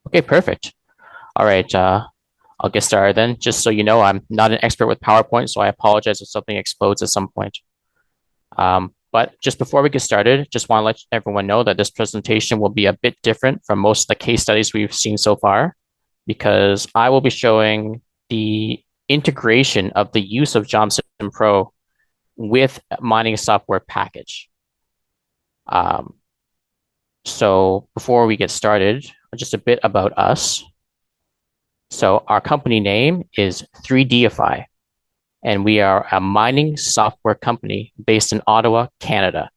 Okay, perfect. All right, I'll get started then. Just so you know, I'm not an expert with PowerPoint, so I apologize if something explodes at some point. But just before we get started, just want to let everyone know that this presentation will be a bit different from most of the case studies we've seen so far, because I will be showing the integration of the use of JaamSim Pro with mining software package. Um, so before we get started, just a bit about us. So our company name is ThreeDify, and we are a mining software company based in Ottawa, Canada.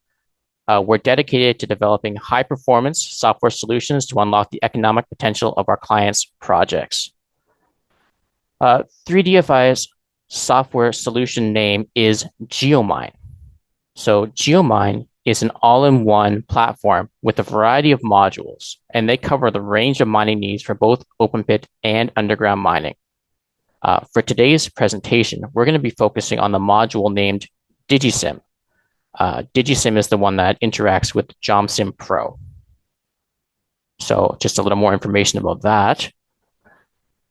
We're dedicated to developing high performance software solutions to unlock the economic potential of our clients' projects. 3DFI's software solution name is GeoMine. So GeoMine is an all-in-one platform with a variety of modules, and they cover the range of mining needs for both open pit and underground mining. For today's presentation, we're going to be focusing on the module named DigiSIM. DigiSIM is the one that interacts with JaamSim Pro. So just a little more information about that.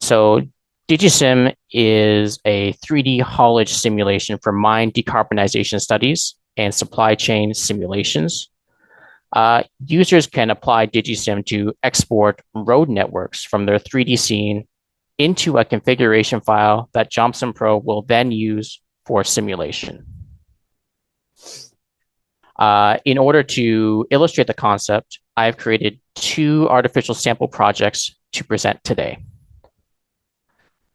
So DigiSIM is a 3D haulage simulation for mine decarbonization studies and supply chain simulations. Users can apply DigiSIM to export road networks from their 3D scene into a configuration file that JaamSim Pro will then use for simulation. In order to illustrate the concept, I've created two artificial sample projects to present today.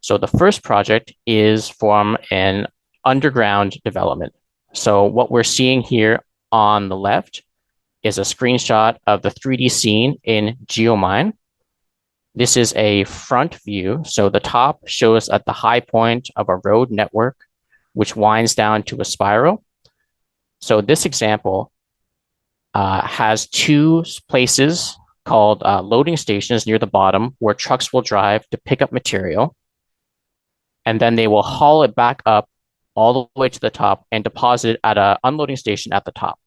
So the first project is from an underground development. So what we're seeing here on the left is a screenshot of the 3D scene in GeoMine. This is a front view. So the top shows at the high point of a road network, which winds down to a spiral. So this example has two places called loading stations near the bottom where trucks will drive to pick up material. And then they will haul it back up all the way to the top and deposit it at an unloading station at the top.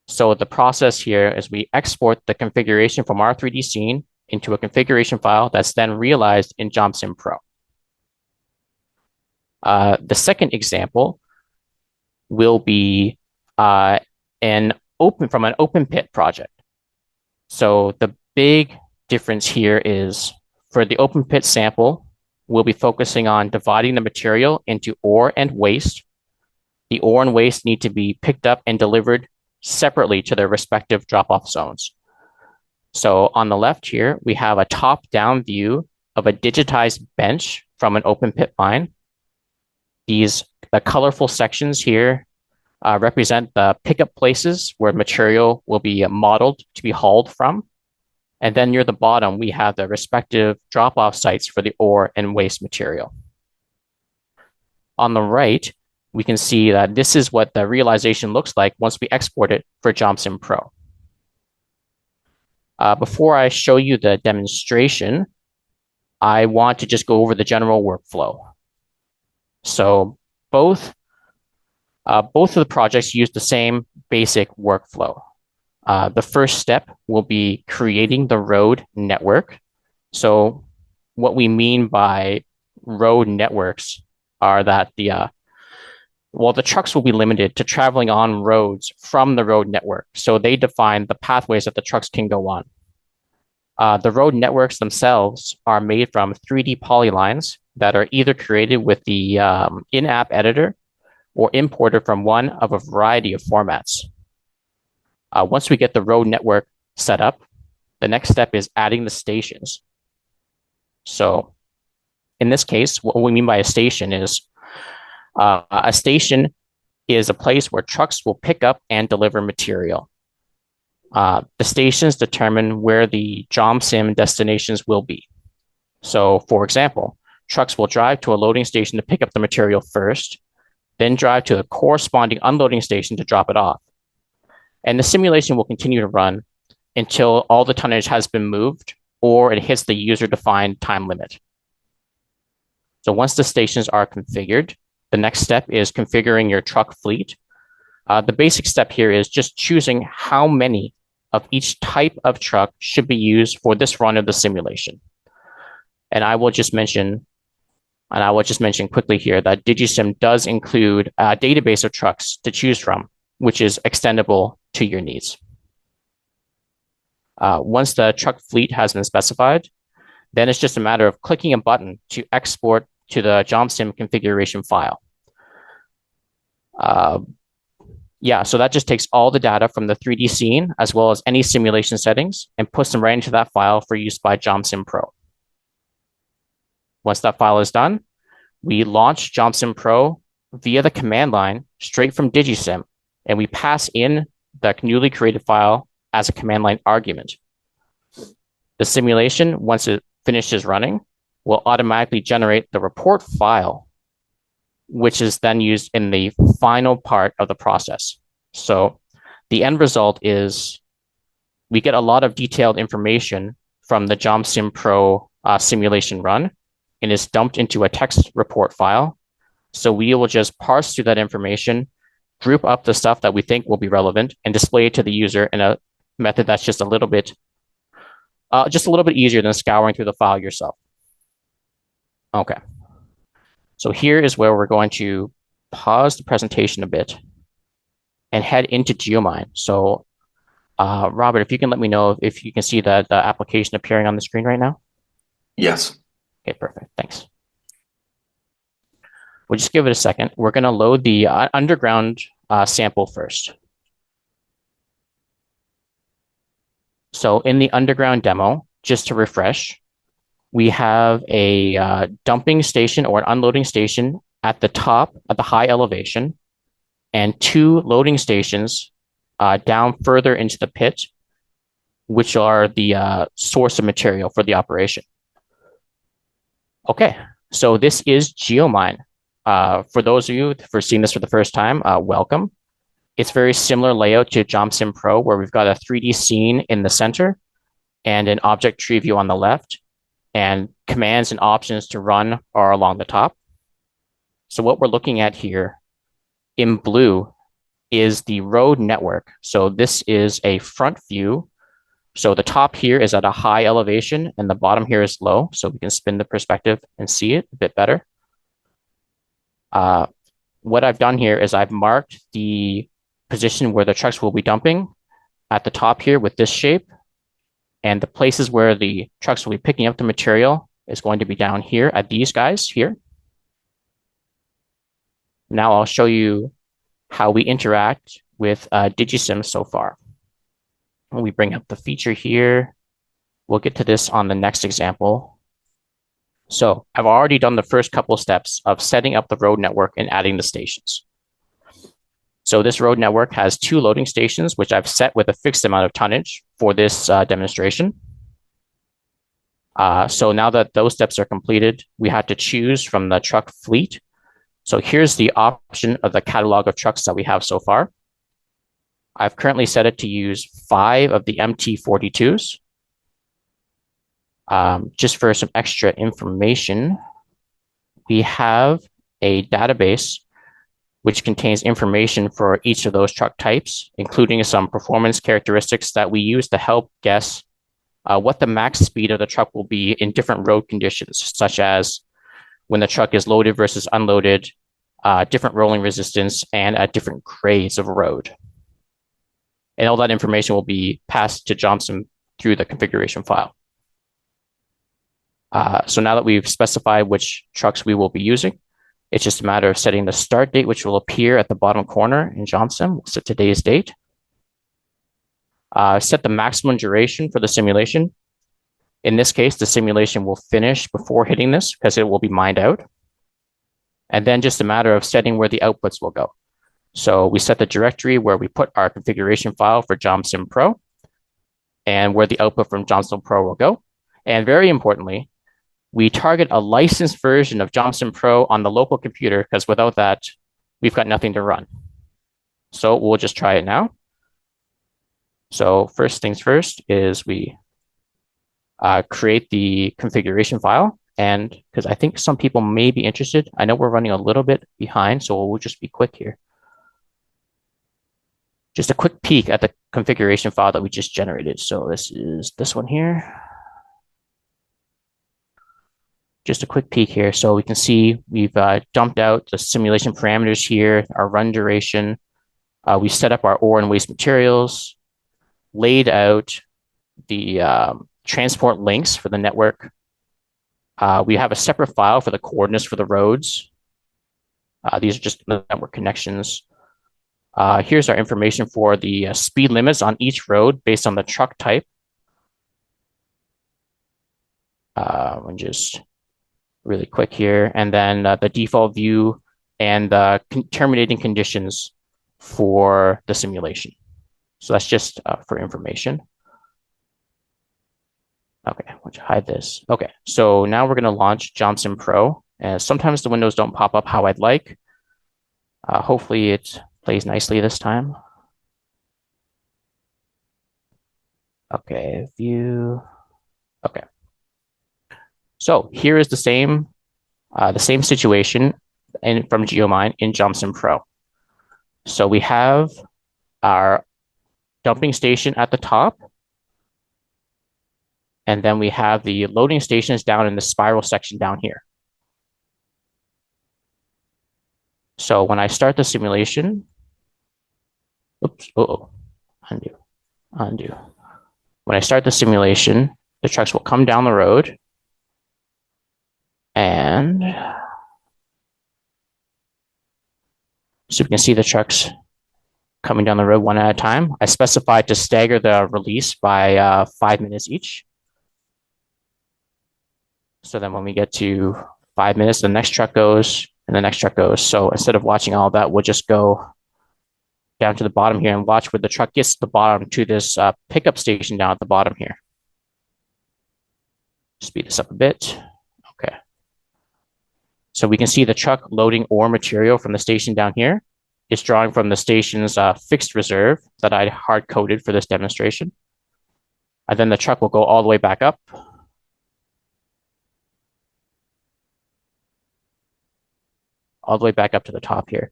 So the process here is we export the configuration from our 3D scene into a configuration file that's then realized in JaamSim Pro. The second example will be from an open pit project. So the big difference here is for the open pit sample, we'll be focusing on dividing the material into ore and waste. The ore and waste need to be picked up and delivered separately to their respective drop-off zones. So on the left here, we have a top-down view of a digitized bench from an open pit mine. The colorful sections here represent the pickup places where material will be modeled to be hauled from. And then near the bottom, we have the respective drop-off sites for the ore and waste material. On the right, we can see that this is what the realization looks like once we export it for JaamSim Pro. Before I show you the demonstration, I want to just go over the general workflow. So both of the projects use the same basic workflow. The first step will be creating the road network. So what we mean by road networks are that the trucks will be limited to traveling on roads from the road network. So they define the pathways that the trucks can go on. The road networks themselves are made from 3D polylines that are either created with the in-app editor or imported from one of a variety of formats. Once we get the road network set up, the next step is adding the stations. So in this case, what we mean by a station is a place where trucks will pick up and deliver material. The stations determine where the JaamSim destinations will be. So for example, trucks will drive to a loading station to pick up the material first, then drive to a corresponding unloading station to drop it off. And the simulation will continue to run until all the tonnage has been moved or it hits the user-defined time limit. So once the stations are configured, the next step is configuring your truck fleet. The basic step here is just choosing how many of each type of truck should be used for this run of the simulation. And I will just mention quickly here that DigiSIM does include a database of trucks to choose from, which is extendable to your needs. Once the truck fleet has been specified, then it's just a matter of clicking a button to export to the JaamSim configuration file. So that just takes all the data from the 3D scene, as well as any simulation settings, and puts them right into that file for use by JaamSim Pro. Once that file is done, we launch JaamSim Pro via the command line straight from DigiSIM, and we pass in the newly created file as a command line argument. The simulation, once it finishes running, will automatically generate the report file, which is then used in the final part of the process. So the end result is we get a lot of detailed information from the JaamSim Pro simulation run, and it's dumped into a text report file. So we will just parse through that information, group up the stuff that we think will be relevant, and display it to the user in a method that's just a little bit easier than scouring through the file yourself. Okay. So here is where we're going to pause the presentation a bit and head into GeoMine. So Robert, if you can let me know if you can see the application appearing on the screen right now. Yes. Okay, perfect. Thanks. We'll just give it a second. We're going to load the underground sample first. So in the underground demo, just to refresh, we have a dumping station or an unloading station at the top at the high elevation, and 2 loading stations down further into the pit, which are the source of material for the operation. Okay, so this is GeoMine. For those of you for seeing this for the first time, welcome. It's very similar layout to JaamSim Pro, where we've got a 3D scene in the center and an object tree view on the left, and commands and options to run are along the top. So what we're looking at here in blue is the road network. So this is a front view. So the top here is at a high elevation and the bottom here is low. So we can spin the perspective and see it a bit better. What I've done here is I've marked the position where the trucks will be dumping at the top here with this shape. And the places where the trucks will be picking up the material is going to be down here at these guys here. Now I'll show you how we interact with DigiSIM so far. When we bring up the feature here, we'll get to this on the next example. So I've already done the first couple of steps of setting up the road network and adding the stations. So this road network has 2 loading stations, which I've set with a fixed amount of tonnage for this demonstration. So now that those steps are completed, we have to choose from the truck fleet. So here's the option of the catalog of trucks that we have so far. I've currently set it to use 5 of the MT42s. Just for some extra information, we have a database which contains information for each of those truck types, including some performance characteristics that we use to help guess what the max speed of the truck will be in different road conditions, such as when the truck is loaded versus unloaded, different rolling resistance, and at different grades of road. And all that information will be passed to JaamSim through the configuration file. So now that we've specified which trucks we will be using, it's just a matter of setting the start date, which will appear at the bottom corner in JaamSim. We'll set today's date. Set the maximum duration for the simulation. In this case, the simulation will finish before hitting this because it will be mined out. And then just a matter of setting where the outputs will go. So we set the directory where we put our configuration file for JaamSim Pro and where the output from JaamSim Pro will go. And very importantly, we target a licensed version of JaamSim Pro on the local computer because without that, we've got nothing to run. So we'll just try it now. So first things first is we create the configuration file. And because I think some people may be interested, I know we're running a little bit behind, so we'll just be quick here. Just a quick peek at the configuration file that we just generated. So this is this one here. Just a quick peek here. So we can see we've dumped out the simulation parameters here, our run duration. We set up our ore and waste materials, laid out the transport links for the network. We have a separate file for the coordinates for the roads. These are just the network connections. Here's our information for the speed limits on each road based on the truck type. And just really quick here. And then the default view and the terminating conditions for the simulation. So that's just for information. Okay, why don't you hide this? Okay, so now we're going to launch JaamSim Pro. And sometimes the windows don't pop up how I'd like. Hopefully it plays nicely this time. Okay, view. Okay. So here is the same situation from GeoMine in JaamSim Pro. So we have our dumping station at the top, and then we have the loading stations down in the spiral section down here. So when I start the simulation, oops, undo. When I start the simulation, the trucks will come down the road, and so we can see the trucks coming down the road one at a time. I specified to stagger the release by 5 minutes each. So then when we get to 5 minutes, the next truck goes and the next truck goes. So instead of watching all that, we'll just go down to the bottom here and watch where the truck gets to the bottom to this pickup station down at the bottom here. Speed this up a bit. Okay. So we can see the truck loading ore material from the station down here. It's drawing from the station's fixed reserve that I hard-coded for this demonstration. And then the truck will go all the way back up. All the way back up to the top here.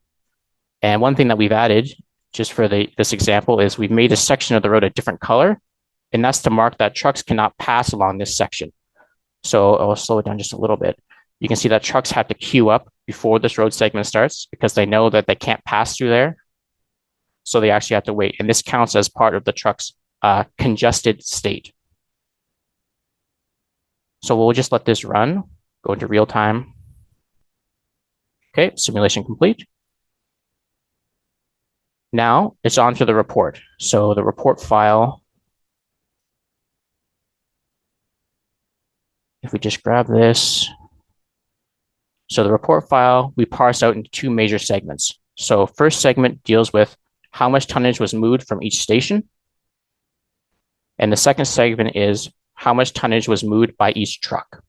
And one thing that we've added, just for this example, is we've made a section of the road a different color, and that's to mark that trucks cannot pass along this section. So I'll slow it down just a little bit. You can see that trucks have to queue up before this road segment starts because they know that they can't pass through there. So they actually have to wait. And this counts as part of the truck's congested state. So we'll just let this run, go into real time. Okay, simulation complete. Now it's on to the report. So the report file, if we just grab this. So the report file, we parse out into two major segments. So first segment deals with how much tonnage was moved from each station. And the second segment is how much tonnage was moved by each truck.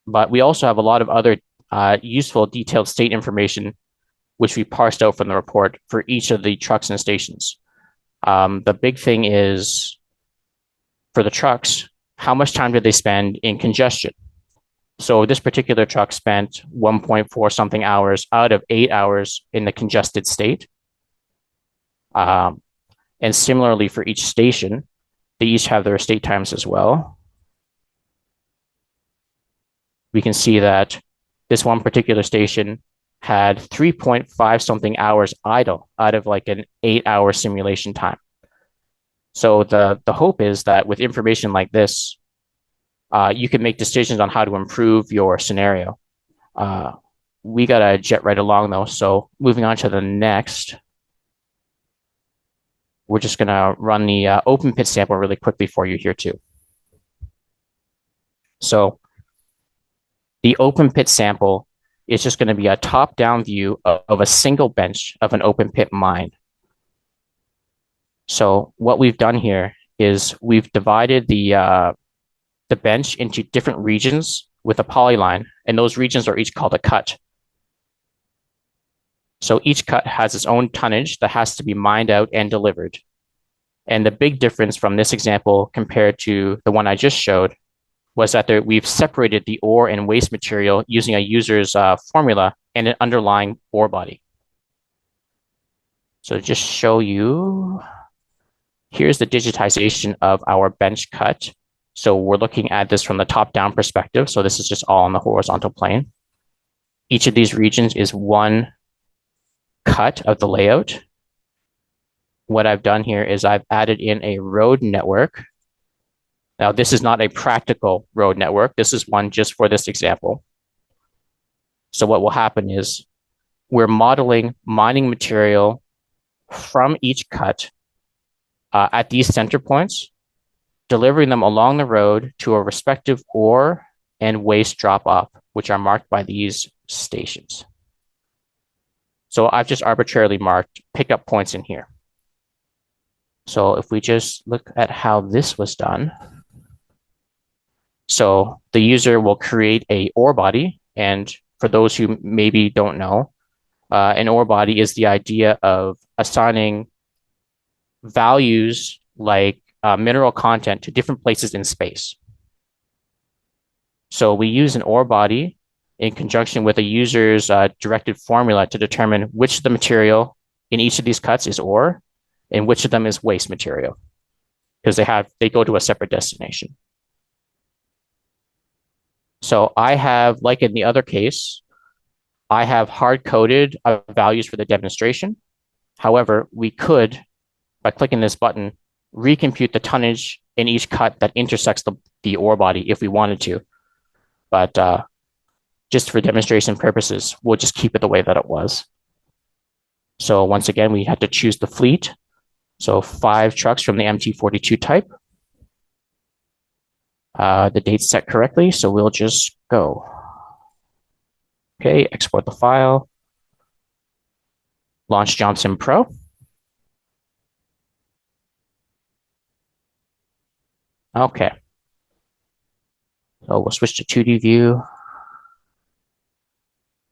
But we also have a lot of other useful detailed state information, which we parsed out from the report for each of the trucks and stations. The big thing is for the trucks, how much time did they spend in congestion? So this particular truck spent 1.4 something hours out of 8 hours in the congested state. And similarly for each station, they each have their state times as well. We can see that this one particular station had 3.5 something hours idle out of like an 8-hour simulation time. So the hope is that with information like this, you can make decisions on how to improve your scenario. We got to jet right along though. So moving on to the next, we're just going to run the open pit sample really quickly for you here too. So the open pit sample is just going to be a top-down view of a single bench of an open pit mine. So what we've done here is we've divided the bench into different regions with a polyline, and those regions are each called a cut. So each cut has its own tonnage that has to be mined out and delivered. And the big difference from this example compared to the one I just showed was that we've separated the ore and waste material using a user's formula and an underlying ore body. So to just show you, Here's the digitization of our bench cut. So we're looking at this from the top-down perspective. So this is just all on the horizontal plane. Each of these regions is one cut of the layout. What I've done here is I've added in a road network. Now, this is not a practical road network. This is one just for this example. So what will happen is we're modeling mining material from each cut at these center points, delivering them along the road to a respective ore and waste drop-off, which are marked by these stations. So I've just arbitrarily marked pickup points in here. So if we just look at how this was done, so the user will create a ore body, and for those who maybe don't know, an ore body is the idea of assigning values like mineral content to different places in space. So we use an ore body in conjunction with a user's directed formula to determine which of the material in each of these cuts is ore and which of them is waste material, because they go to a separate destination. So I have, like in the other case, I have hard-coded values for the demonstration. However, we could, by clicking this button, recompute the tonnage in each cut that intersects the ore body if we wanted to. But just for demonstration purposes, we'll just keep it the way that it was. So once again, we had to choose the fleet. So 5 trucks from the MT42 type. The date's set correctly, so we'll just go. Okay, export the file. Launch JaamSim Pro. Okay. So we'll switch to 2D view.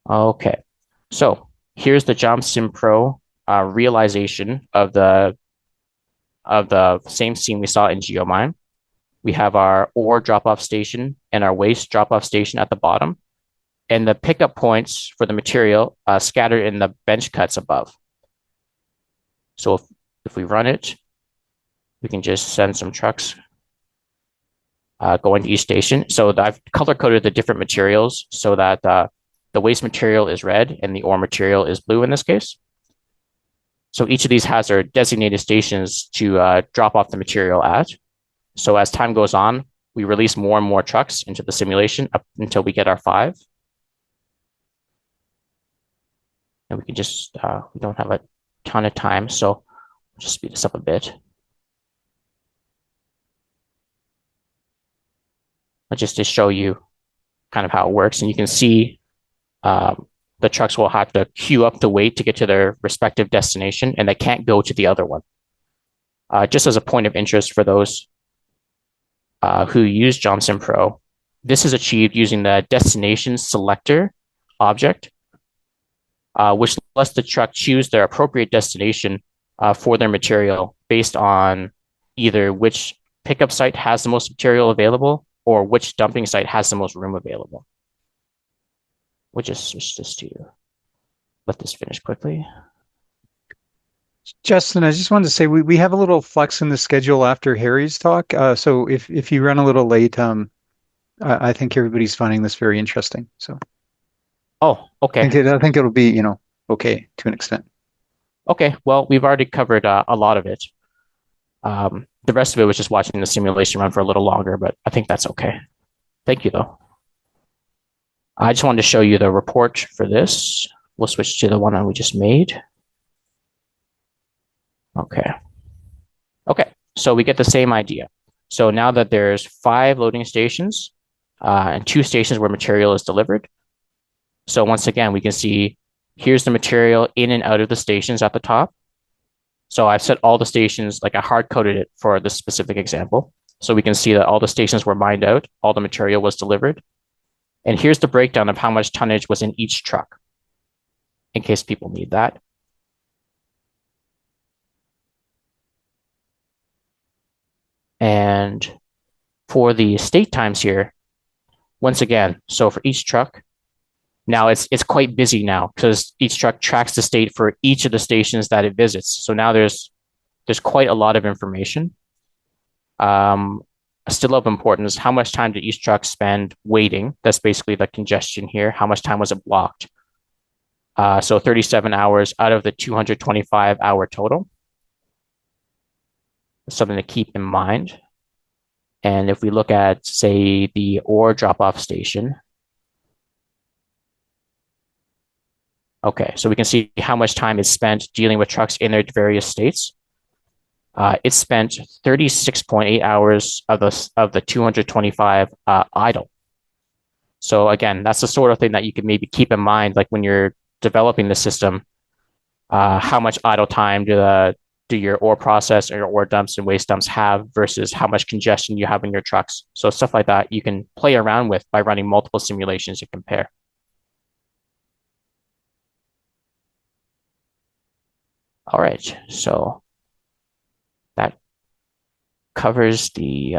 Okay. So here's the JaamSim Pro realization of the same scene we saw in GeoMine. We have our ore drop-off station and our waste drop-off station at the bottom, and the pickup points for the material scattered in the bench cuts above. So if we run it, we can just send some trucks going to each station. So I've color-coded the different materials so that the waste material is red and the ore material is blue in this case. So each of these has their designated stations to drop off the material at. So as time goes on, we release more and more trucks into the simulation up until we get our 5. And we can just, we don't have a ton of time, so I'll just speed this up a bit. Just to show you kind of how it works. And you can see the trucks will have to queue up to wait to get to their respective destination, and they can't go to the other one. Just as a point of interest for those who use JaamSim Pro, this is achieved using the destination selector object, which lets the truck choose their appropriate destination for their material based on either which pickup site has the most material available or which dumping site has the most room available. We'll just switch this to let this finish quickly. Justin, I just wanted to say we have a little flex in the schedule after Harry's talk. So if you run a little late, I think everybody's finding this very interesting. So, oh, okay. I think it'll be okay to an extent. Okay, well, we've already covered a lot of it. The rest of it was just watching the simulation run for a little longer, but I think that's okay. Thank you, though. I just wanted to show you the report for this. We'll switch to the one that we just made. Okay. Okay, so we get the same idea. So now that there's 5 loading stations and 2 stations where material is delivered. So once again, we can see here's the material in and out of the stations at the top. So I've set all the stations, like I hard-coded it for this specific example. So we can see that all the stations were mined out, all the material was delivered. And here's the breakdown of how much tonnage was in each truck, in case people need that. And for the state times here, once again, so for each truck, now it's quite busy now because each truck tracks the state for each of the stations that it visits. So now there's there's quite a lot of information. Um, Still of importance, how much time did each truck spend waiting? That's basically the congestion here. How much time was it blocked? So 37 hours out of the 225-hour total. Something to keep in mind. And if we look at, say, the ore drop-off station, okay, so we can see how much time is spent dealing with trucks in their various states. It spent 36.8 hours of the 225 idle. So again, that's the sort of thing that you could maybe keep in mind, like when you're developing the system, how much idle time do your ore process or your ore dumps and waste dumps have versus how much congestion you have in your trucks. So stuff like that you can play around with by running multiple simulations to compare. All right, so that covers the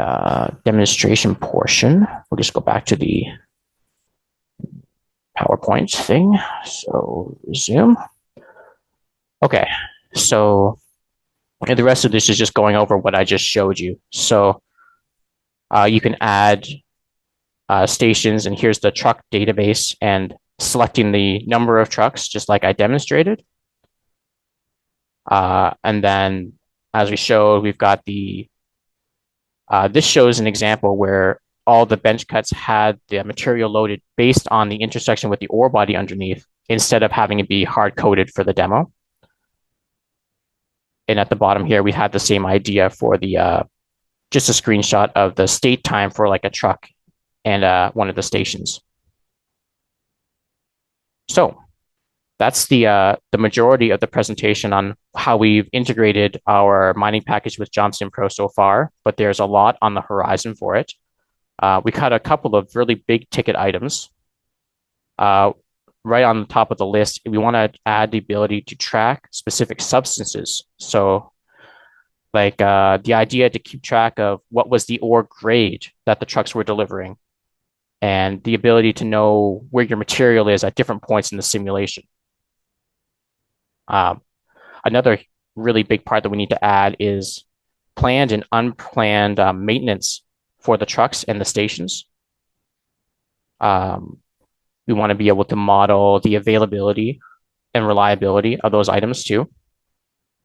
demonstration portion. We'll just go back to the PowerPoint thing. So resume. Okay, so the rest of this is just going over what I just showed you. So you can add stations, and here's the truck database, and selecting the number of trucks, just like I demonstrated. And then, as we showed, we've got this shows an example where all the bench cuts had the material loaded based on the intersection with the ore body underneath, instead of having it be hard coded for the demo. And at the bottom here, we had the same idea for the just a screenshot of the state time for like a truck and one of the stations. So that's the majority of the presentation on how we've integrated our mining package with JaamSim Pro so far, but there's a lot on the horizon for it. We cut a couple of really big ticket items. Right on the top of the list, we want to add the ability to track specific substances. So like the idea to keep track of what was the ore grade that the trucks were delivering, and the ability to know where your material is at different points in the simulation. Another really big part that we need to add is planned and unplanned maintenance for the trucks and the stations. We want to be able to model the availability and reliability of those items too.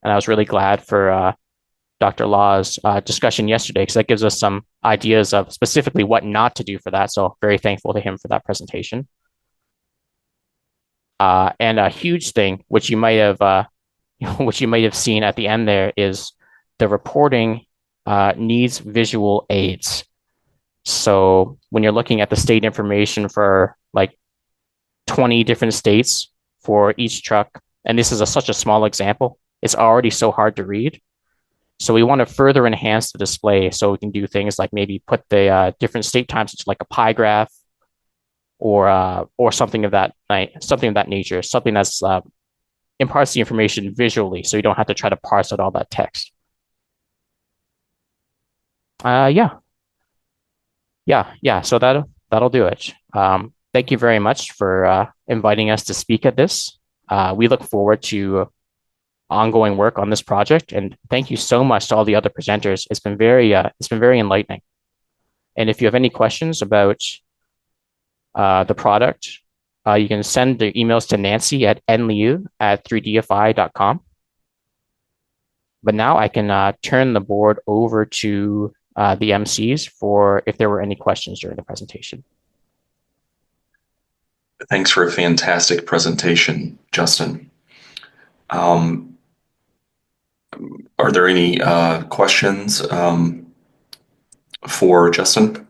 And I was really glad for Dr. Law's discussion yesterday, because that gives us some ideas of specifically what not to do for that. So very thankful to him for that presentation. And a huge thing, which you might have seen at the end there, is the reporting needs visual aids. So when you're looking at the state information for like 20 different states for each truck, and this is such a small example, it's already so hard to read. So we want to further enhance the display, so we can do things like maybe put the different state times into like a pie graph, or something of that nature, something that's imparts the information visually, so you don't have to try to parse out all that text. Yeah. So that'll do it. Thank you very much for inviting us to speak at this. We look forward to ongoing work on this project, and thank you so much to all the other presenters. It's been very enlightening. And if you have any questions about the product, you can send the emails to Nancy at nliu@3dify.com. But now I can turn the board over to the MCs for if there were any questions during the presentation. Thanks for a fantastic presentation, Justin. Are there any questions for Justin?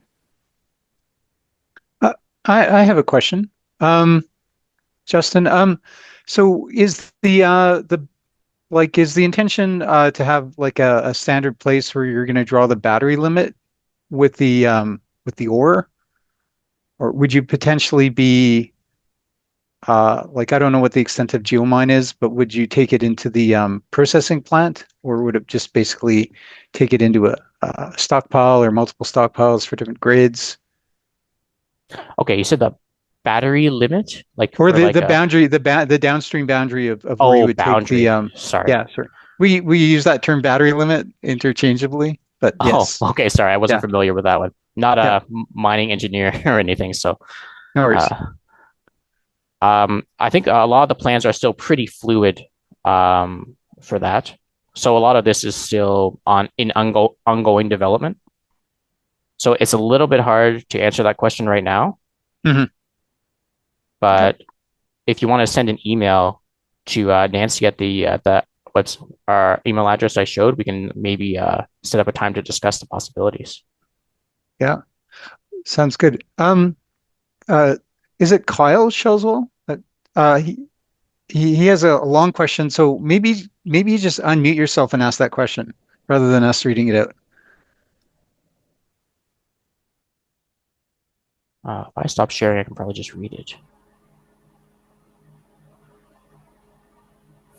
I have a question. Justin, so is the is the intention to have like a standard place where you're going to draw the battery limit with the ore, or would you potentially be I don't know what the extent of GeoMine is, but would you take it into the processing plant, or would it just basically take it into a stockpile or multiple stockpiles for different grades? Okay, you said the battery limit, or the boundary, the downstream boundary of where you would boundary. take the Sorry. yeah, sure. We use that term battery limit interchangeably, but Oh, yes. okay. Sorry, I wasn't Yeah. familiar with that one. Not Yeah. a mining engineer or anything. So, No worries. uh, I think a lot of the plans are still pretty fluid for that. So a lot of this is still in ongoing development. So it's a little bit hard to answer that question right now. Hmm. Okay. But if you want to send an email to Nancy at the what's our email address I showed, we can maybe set up a time to discuss the possibilities. Yeah. Sounds good. Uh, is it Kyle Shelswell? Uh, he, he has a long question, so maybe you just unmute yourself and ask that question rather than us reading it out. If I stop sharing, I can probably just read it.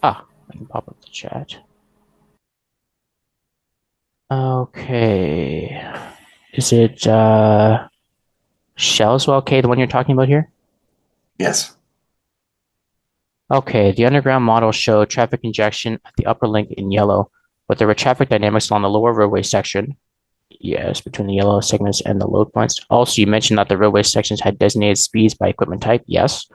Ah, I can pop up the chat. Okay. Is it Shellswell? Okay, the one you're talking about here? Yes. Okay, the underground model showed traffic injection at the upper link in yellow, but there were traffic dynamics along the lower roadway section. Yes, between the yellow segments and the load points. Also, you mentioned that the roadway sections had designated speeds by equipment type. Yes.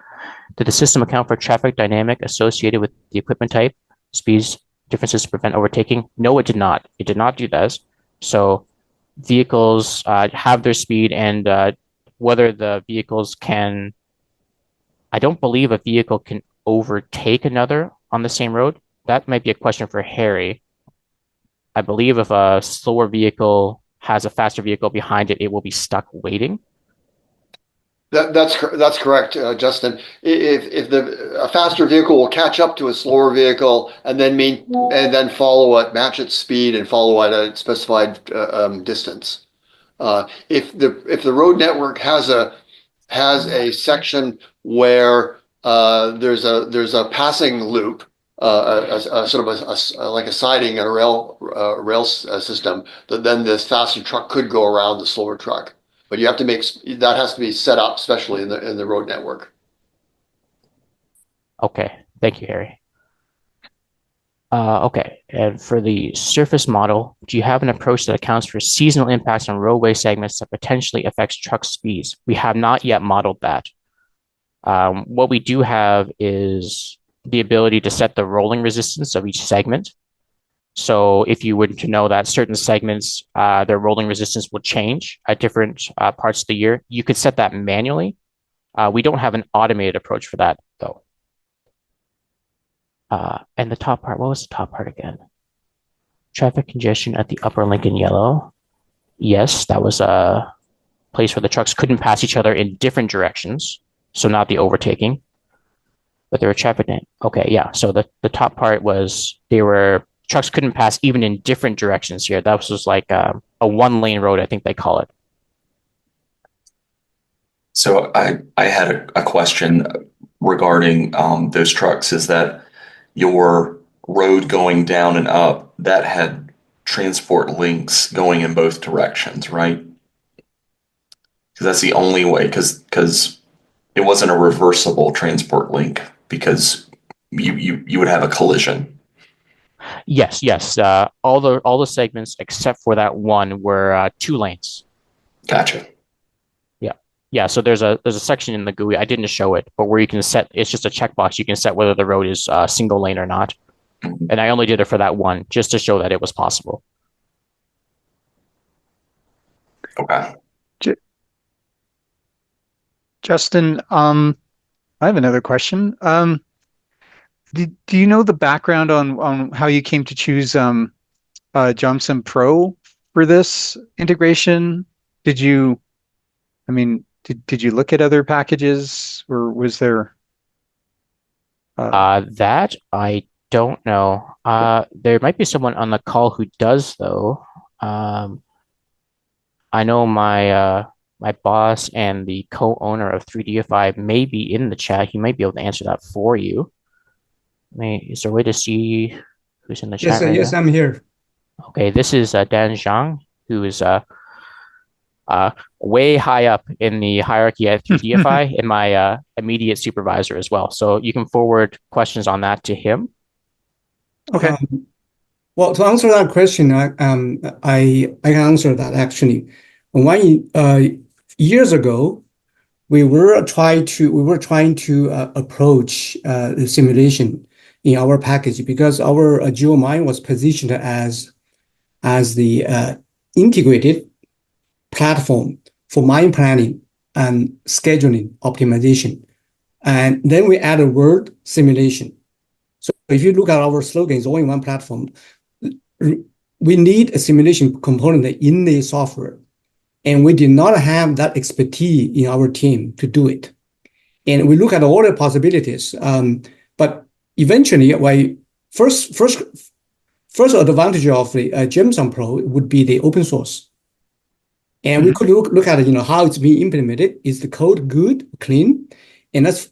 Did the system account for traffic dynamic associated with the equipment type, speeds differences to prevent overtaking? No, it did not. It did not do that. So vehicles have their speed and whether the vehicles can, I don't believe a vehicle can overtake another on the same road. That might be a question for Harry. I believe if a slower vehicle has a faster vehicle behind it, it will be stuck waiting. That's correct, Justin. If a faster vehicle will catch up to a slower vehicle and then follow it, match its speed and follow at a specified distance. If the road network has a section where there's a passing loop, a sort of like a siding and a rail system, then this faster truck could go around the slower truck. But you have to that has to be set up, especially in the road network. Okay, thank you, Harry. Okay, and for the surface model, do you have an approach that accounts for seasonal impacts on roadway segments that potentially affects truck speeds? We have not yet modeled that. What we do have is the ability to set the rolling resistance of each segment. So if you were to know that certain segments, their rolling resistance will change at different parts of the year, you could set that manually. We don't have an automated approach for that, though. And the top part, what was the top part again? Traffic congestion at the upper link in yellow. Yes, that was a place where the trucks couldn't pass each other in different directions, so not the overtaking. But there were traffic. Okay, yeah. So the top part was trucks couldn't pass even in different directions here. That was like a one lane road, I think they call it. So I had a question regarding those trucks. Is that your road going down and up that had transport links going in both directions, right? Because that's the only way. Because it wasn't a reversible transport link because you would have a collision. Yes, yes. All the segments except for that one were 2 lanes. Gotcha. Yeah, yeah. So there's a section in the GUI. I didn't show it, but where you can set. It's just a checkbox. You can set whether the road is single lane or not. And I only did it for that one just to show that it was possible. Okay. Justin, I have another question. Do you know the background on how you came to choose JaamSim Pro for this integration? Did you, I mean, did you look at other packages or was there That I don't know. There might be someone on the call who does though. Um, I know my boss and the co-owner of 3DFI may be in the chat. He might be able to answer that for you. Is there a way to see who's in the Yes, chat right yes, now? I'm here. Okay, this is Dan Zhang, who is way high up in the hierarchy at 3DFI and my immediate supervisor as well. So you can forward questions on that to him. Okay. Well, to answer that question, I can answer that actually. Years ago, we were trying to approach the simulation in our package because our GeoMine was positioned as the integrated platform for mine planning and scheduling optimization. And then we add a word simulation. So if you look at our slogan, it's all in one platform. We need a simulation component in the software. And we did not have that expertise in our team to do it. And we look at all the possibilities. But eventually, first advantage of the JaamSim Pro would be the open source. And we could look at how it's being implemented. Is the code good, clean? And that's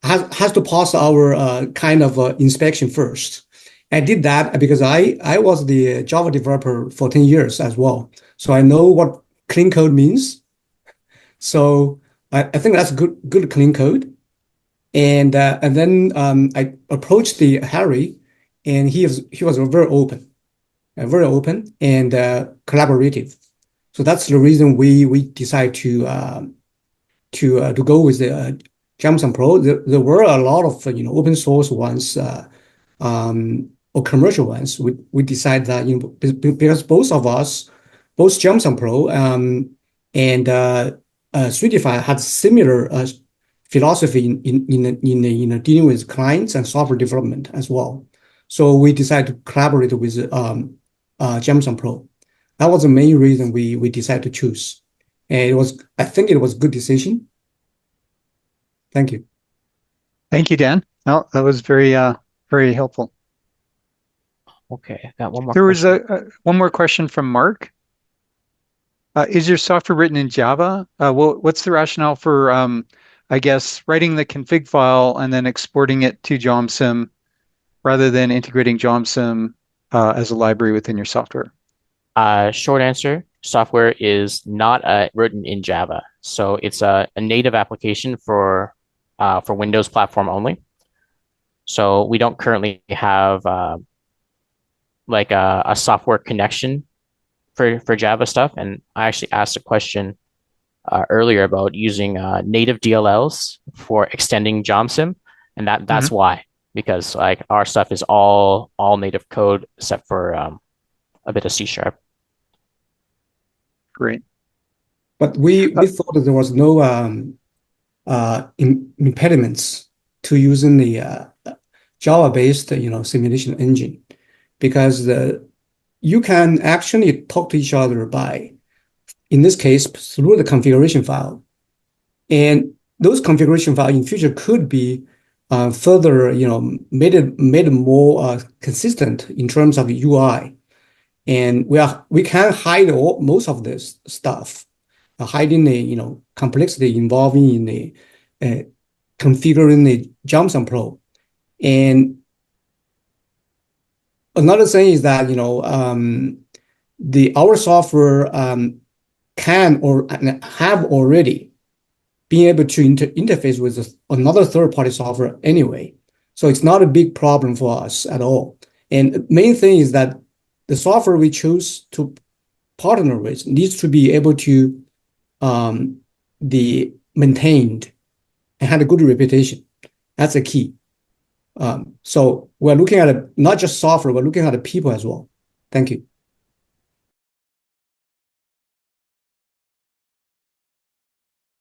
has to pass our kind of inspection first. I did that because I was the Java developer for 10 years as well. So I know what clean code means. So I think that's good clean code. And then I approached the Harry, and he was very open and collaborative. So that's the reason we decided to go with the JaamSim Pro. There were a lot of open source ones or commercial ones. We decided that because both of us, both JaamSim Pro and ThreeDify had similar philosophy in dealing with clients and software development as well. So we decided to collaborate with JaamSim Pro. That was the main reason we decided to choose. And I think it was a good decision. Thank you. Thank you, Dan. No, that was very helpful. Okay, got one more. There was one more question from Mark. Is your software written in Java? What's the rationale for, I guess, writing the config file and then exporting it to JaamSim rather than integrating JaamSim as a library within your software? Short answer, software is not written in Java. So it's a native application for Windows platform only. So we don't currently have like a software connection for Java stuff. And I actually asked a question earlier about using native DLLs for extending JaamSim, and that's why, because like our stuff is all native code except for a bit of C#. Great. But we thought that there was no impediments to using the Java-based simulation engine, because you can actually talk to each other by, in this case, through the configuration file. And those configuration files in future could be further, made more consistent in terms of UI. And we can hide most of this stuff, hiding the complexity involving in the configuring the JaamSim Pro. And another thing is that our software can or have already been able to interface with another third-party software anyway. So it's not a big problem for us at all. And the main thing is that the software we choose to partner with needs to be able to be maintained and have a good reputation. That's the key. So we're looking at not just software, we're looking at the people as well. Thank you.